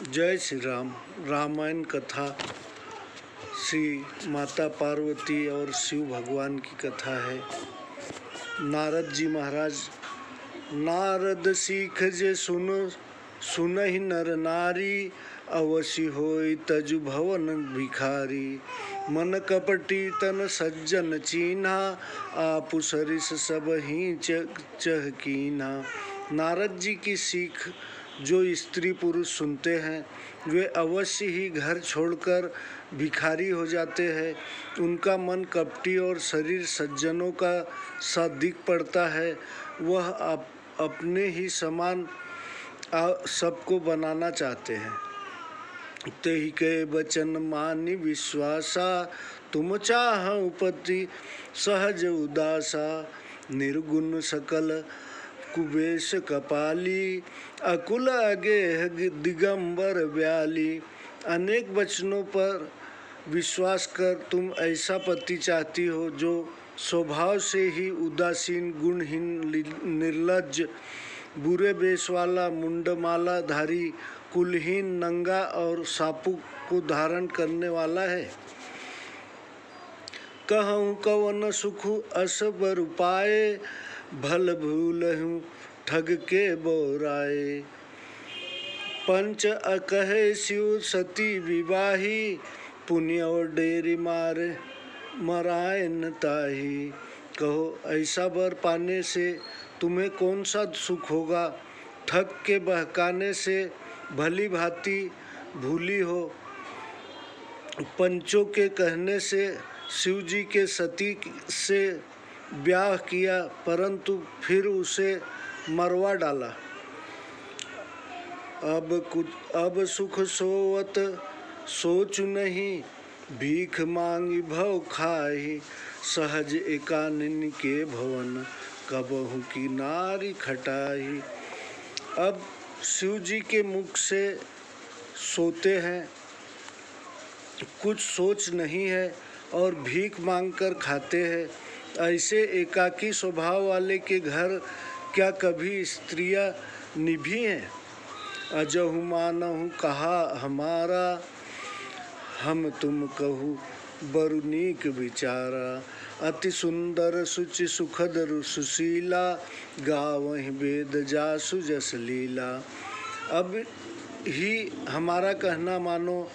जय श्री राम। रामायण कथा श्री माता पार्वती और शिव भगवान की कथा है। नारद जी महाराज। नारद सीख जे सुनहि नर नारी, अवश्य होई तजु भवन भिखारी। मन कपटी तन सज्जन चीन्हा, आपु सरिस सब ही चह कीन्हा। नारद जी की सीख जो स्त्री पुरुष सुनते हैं वे अवश्य ही घर छोड़कर भिखारी हो जाते हैं। उनका मन कपटी और शरीर सज्जनों का सा दिख पड़ता है। वह अपने ही समान सबको बनाना चाहते हैं। तेहि के बचन मानि विश्वासा, तुम चाहु पति सहज उदासा। निर्गुण सकल कुबेश कपाली, अकुल अगेह दिगंबर ब्याली। अनेक वचनों पर विश्वास कर तुम ऐसा पति चाहती हो जो स्वभाव से ही उदासीन, गुणहीन, निर्लज्ज, बुरे वेश वाला, मुंडमाला धारी, कुलहीन, नंगा और सापू को धारण करने वाला है। कहूँ कवन सुख अस बर पाए, भल भूलहूँ ठग के बोराए। पंच अकहे शिव सती विवाही, पुण्य और डेरी मारे मराए न ताही। कहो ऐसा वर पाने से तुम्हें कौन सा सुख होगा। ठग के बहकाने से भली भांति भूली हो। पंचों के कहने से शिव जी के सती से ब्याह किया, परंतु फिर उसे मरवा डाला। अब सुख सोवत सोचु नहीं, भीख मांगी भव खाही। सहज एकानन के भवन, कबहु की नारी खटाही। अब शिव जी के मुख से सोते हैं, कुछ सोच नहीं है और भीख मांगकर खाते हैं। ऐसे एकाकी स्वभाव वाले के घर क्या कभी स्त्रियां निभी हैं। अजहु मानहु कहा हमारा, हम तुम कहू बरु नीक विचारा। अति सुंदर सुचि सुखद सुशीला, गावहि वेद जासु जस लीला। अब ही हमारा कहना मानो,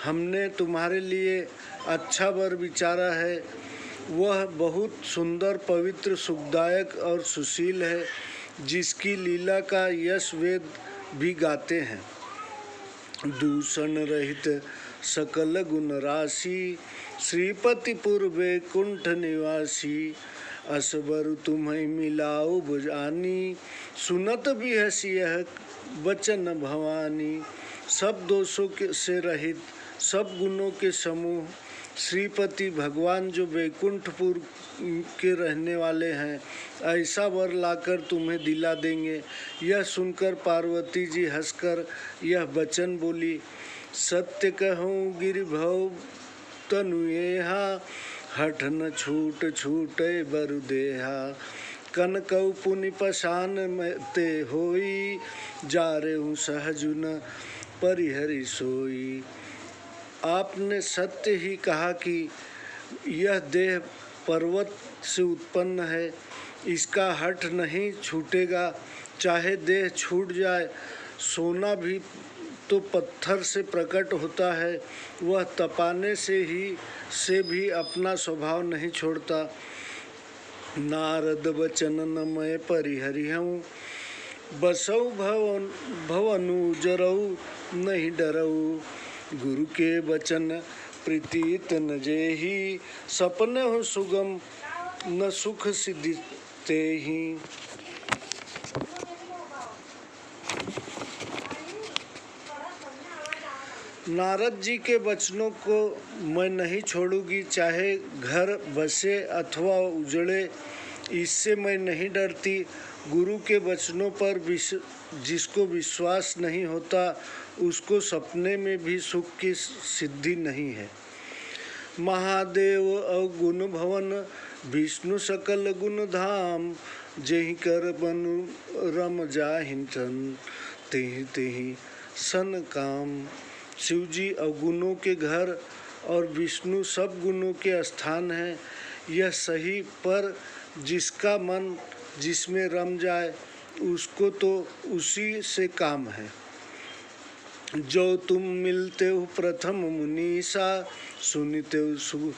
हमने तुम्हारे लिए अच्छा वर विचारा है। वह बहुत सुंदर, पवित्र, सुखदायक और सुशील है, जिसकी लीला का यश वेद भी गाते हैं। दूषण रहित सकल गुण राशि, श्रीपति पूर्वे कुंठ निवासी। असबर तुम्हें मिलाऊ बुजानी, सुनत भी हसी यह वचन भवानी। सब दोषों से रहित, सब गुणों के समूह श्रीपति भगवान जो वैकुंठपुर के रहने वाले हैं, ऐसा वर लाकर तुम्हें दिला देंगे। यह सुनकर पार्वती जी हंसकर यह वचन बोली। सत्य कहूँ गिरिभव तनुएहा, हठ न छूट छूटे बरु देहा। कनकऊ पुनि पसान ते होई, जा रे हूँ सहजुन परिहरि सोई। आपने सत्य ही कहा कि यह देह पर्वत से उत्पन्न है, इसका हठ नहीं छूटेगा। चाहे देह छूट जाए, सोना भी तो पत्थर से प्रकट होता है, वह तपाने से भी अपना स्वभाव नहीं छोड़ता। नारद वचन न मैं परिहरिहूँ, बसौ भवनु जरऊ नहीं डरऊ। गुरु के वचन प्रीतित न जेहि, सपने हो सुगम न सुख सिद्धि तेहि। नारद जी के वचनों को मैं नहीं छोड़ूंगी, चाहे घर बसे अथवा उजड़े, इससे मैं नहीं डरती। गुरु के वचनों पर जिसको विश्वास नहीं होता, उसको सपने में भी सुख की सिद्धि नहीं है। महादेव अवगुण भवन, विष्णु सकल गुण धाम। जेहि कर बनु रम जाहिन तन, तेहि तेहि सन काम। शिव जी अवगुणों के घर और विष्णु सब गुणों के स्थान है, यह सही, पर जिसका मन जिसमें रम जाए उसको तो उसी से काम है। जो तुम मिलते हो प्रथम मुनीसा, सुनते हो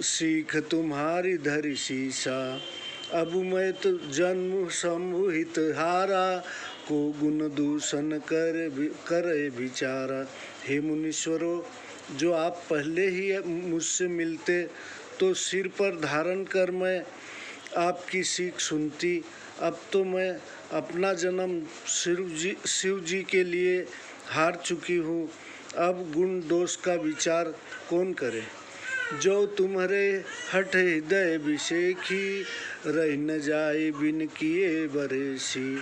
सीख तुम्हारी धरि शीसा। अब मैं तो जन्म सम्मोहित हारा, को गुण दूषण करे विचारा। हे मुनीश्वरों, जो आप पहले ही मुझसे मिलते तो सिर पर धारण कर मैं आपकी सीख सुनती। अब तो मैं अपना जन्म शिव जी के लिए हार चुकी हूँ। अब गुण दोष का विचार कौन करे। जो तुम्हारे हठ हृदय विषेखी, रह न जाए बिन किए बरेसी।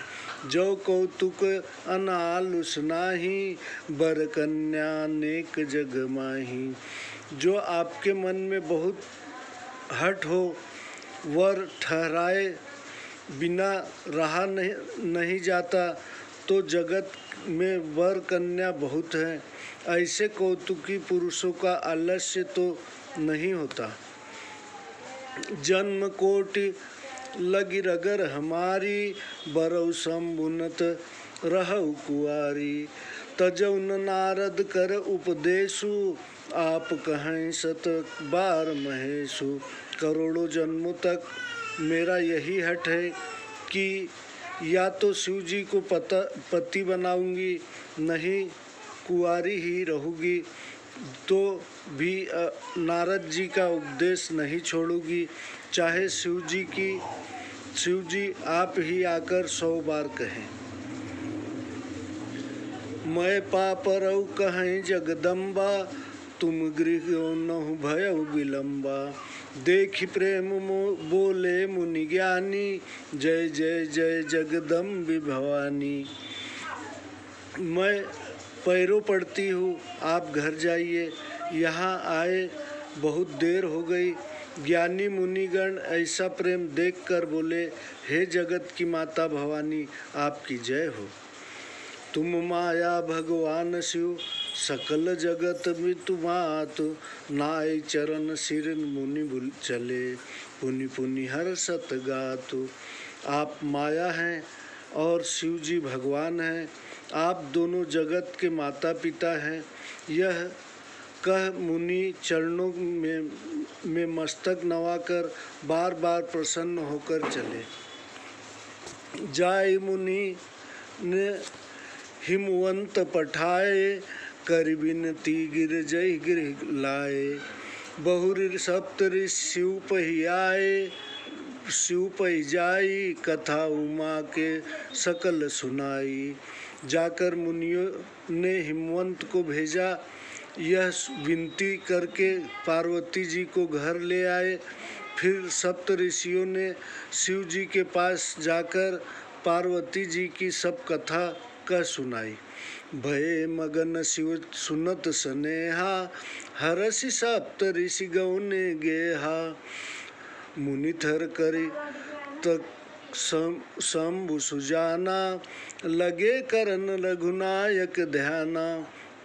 जो कौतुक अनालुस नाही, बर कन्या नेक जग माही। जो आपके मन में बहुत हठ हो, वर ठहराए बिना रहा नहीं जाता, तो जगत में वर कन्या बहुत हैं। ऐसे कौतुकी पुरुषों का आलस्य तो नहीं होता। जन्म कोटि लगी रगर हमारी, बरऊ संबुनत रहु कुआरी। तजौ न नारद कर उपदेशु, आप कहें सत बार महेशु। करोड़ों जन्मों तक मेरा यही हठ है कि या तो शिव जी को पति बनाऊंगी, नहीं कुंवारी ही रहूंगी, तो भी नारद जी का उपदेश नहीं छोड़ूंगी, चाहे शिव जी आप ही आकर 100 बार कहें। मैं पाप रहु कहें जगदम्बा, तुम गृह नहु भयउ विलम्बा। देखि प्रेम बोले मुनि ज्ञानी, जय जय जय जगदम्बि भवानी। मैं पैरों पड़ती हूँ, आप घर जाइए, यहाँ आए बहुत देर हो गई। ज्ञानी मुनिगण ऐसा प्रेम देखकर बोले, हे जगत की माता भवानी, आपकी जय हो। तुम माया भगवान शिव, सकल जगत मितु मातु। नाय चरण सिर मुनि बुल चले, पुनि पुनि हर सत गातु। आप माया हैं और शिव जी भगवान हैं, आप दोनों जगत के माता पिता हैं। यह कह मुनि चरणों में मस्तक नवाकर बार बार प्रसन्न होकर चले। जाय मुनि ने हिमवंत पठाए, कर विनती गिर जय गृह लाए। बहुरी सप्तरि शिव पहि आए, शिव पहि जाई, कथा उमा के सकल सुनाई। जाकर मुनियों ने हिमवंत को भेजा, यह विनती करके पार्वती जी को घर ले आए। फिर सप्त ऋषियों ने शिव जी के पास जाकर पार्वती जी की सब कथा कह सुनाई। भय मगन शिव सुनत सनेहा, हरषि सप्त ऋषि गौने गेहा। मुनिथर करी तक शंभु सुजाना, लगे करन रघुनायक ध्याना।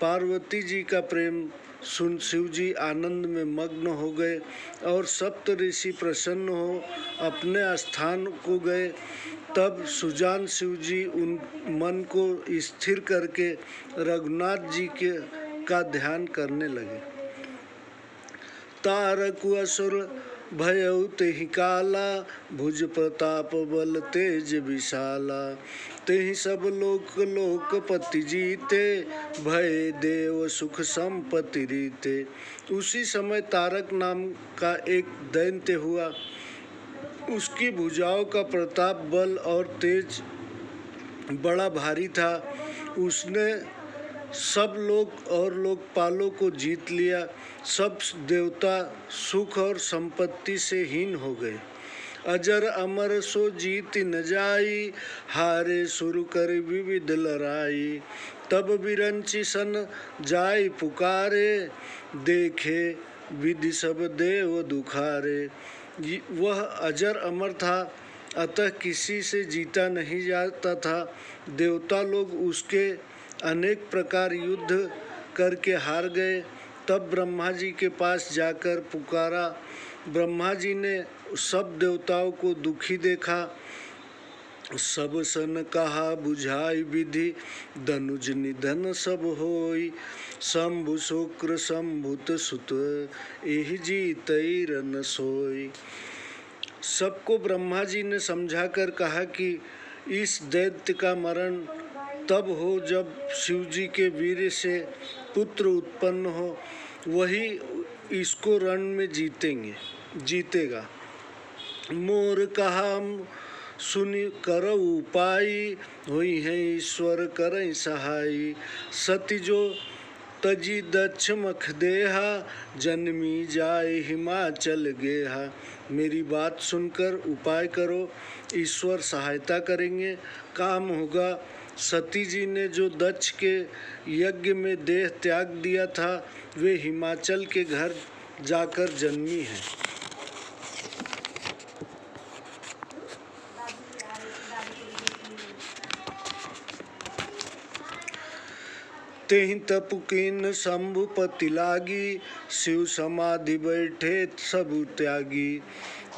पार्वती जी का प्रेम सुन शिव जी आनंद में मग्न हो गए और सप्त ऋषि प्रसन्न हो अपने स्थान को गए। तब सुजान शिव जी उन मन को स्थिर करके रघुनाथ जी का ध्यान करने लगे। तारकु असुर भयउ तेहि काला, भुज प्रताप बल तेज विशाला। तेहि सब लोक लोकपति जीते, भय देव सुख संपत्ति रीते। उसी समय तारक नाम का एक दैत्य हुआ। उसकी भुजाओं का प्रताप बल और तेज बड़ा भारी था। उसने सब लोक और लोकपालों को जीत लिया। सब देवता सुख और संपत्ति से हीन हो गए। अजर अमर सो जीत न जाई, हारे सुर कर विविध लड़ाई। तब बिरंची सन जाय पुकारे, देखे विधि सब देव दुखारे। वह अजर अमर था, अतः किसी से जीता नहीं जाता था। देवता लोग उसके अनेक प्रकार युद्ध करके हार गए। तब ब्रह्मा जी के पास जाकर पुकारा। ब्रह्मा जी ने सब देवताओं को दुखी देखा। सब सन कहा बुझाई विधि, धनुज निधन सब होई। शंभु शुक्र शंभुत सुत, एहि जीतई रन सोई। सबको ब्रह्मा जी ने समझाकर कहा कि इस दैत्य का मरण तब हो जब शिव जी के वीर से पुत्र उत्पन्न हो, वही इसको रण में जीतेगा। मोर कहा सुनि कर उपाय, हुई है ईश्वर करई सहाय। सती जो तजी दक्ष मख देहा, जन्मी जाए हिमाचल गेहा। मेरी बात सुनकर उपाय करो, ईश्वर सहायता करेंगे, काम होगा। सती जी ने जो दक्ष के यज्ञ में देह त्याग दिया था, वे हिमाचल के घर जाकर जन्मी है। तेहि तपु कीन शंभुपति लागी, शिव समाधि बैठे सबु त्यागी।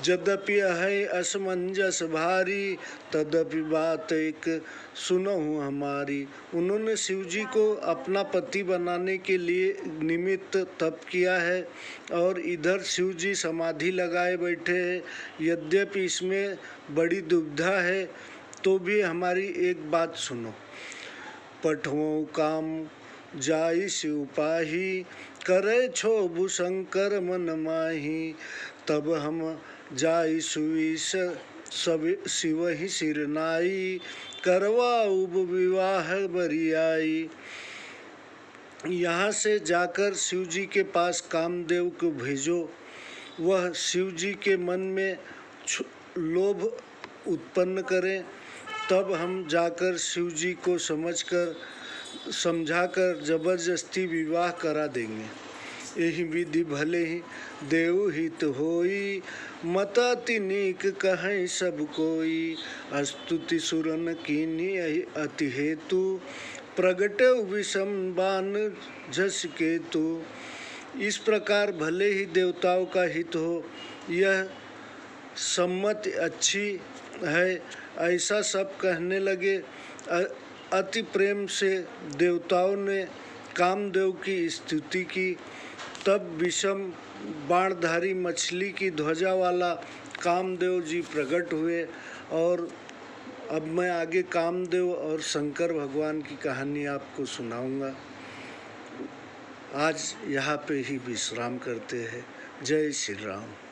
यद्यपि है असमंजस भारी, तदपि बात एक सुनहु हमारी। उन्होंने शिव जी को अपना पति बनाने के लिए निमित्त तप किया है और इधर शिव जी समाधि लगाए बैठे हैं। यद्यपि इसमें बड़ी दुविधा है, तो भी हमारी एक बात सुनो। पठवों काम जाई शिव पाही, करे क्षोभु शंकर मन माही। तब हम जाई सुईस सब शिव ही सिर नाई, करवा उब विवाह बरियाई। यहाँ से जाकर शिव जी के पास कामदेव को भेजो। वह शिव जी के मन में लोभ उत्पन्न करें, तब हम जाकर शिव जी को समझाकर जबरदस्ती विवाह करा देंगे। यही विधि भले ही देव हित होई, मत अति नीक कहें सब कोई। स्तुति सुरन कीनी अति हेतु, प्रगटे विषम बान झस केतु। इस प्रकार भले ही देवताओं का हित हो, यह सम्मति अच्छी है, ऐसा सब कहने लगे। अति प्रेम से देवताओं ने कामदेव की स्तुति की। तब विषम बाणधारी मछली की ध्वजा वाला कामदेव जी प्रकट हुए। और अब मैं आगे कामदेव और शंकर भगवान की कहानी आपको सुनाऊंगा। आज यहाँ पे ही विश्राम करते हैं। जय श्री राम।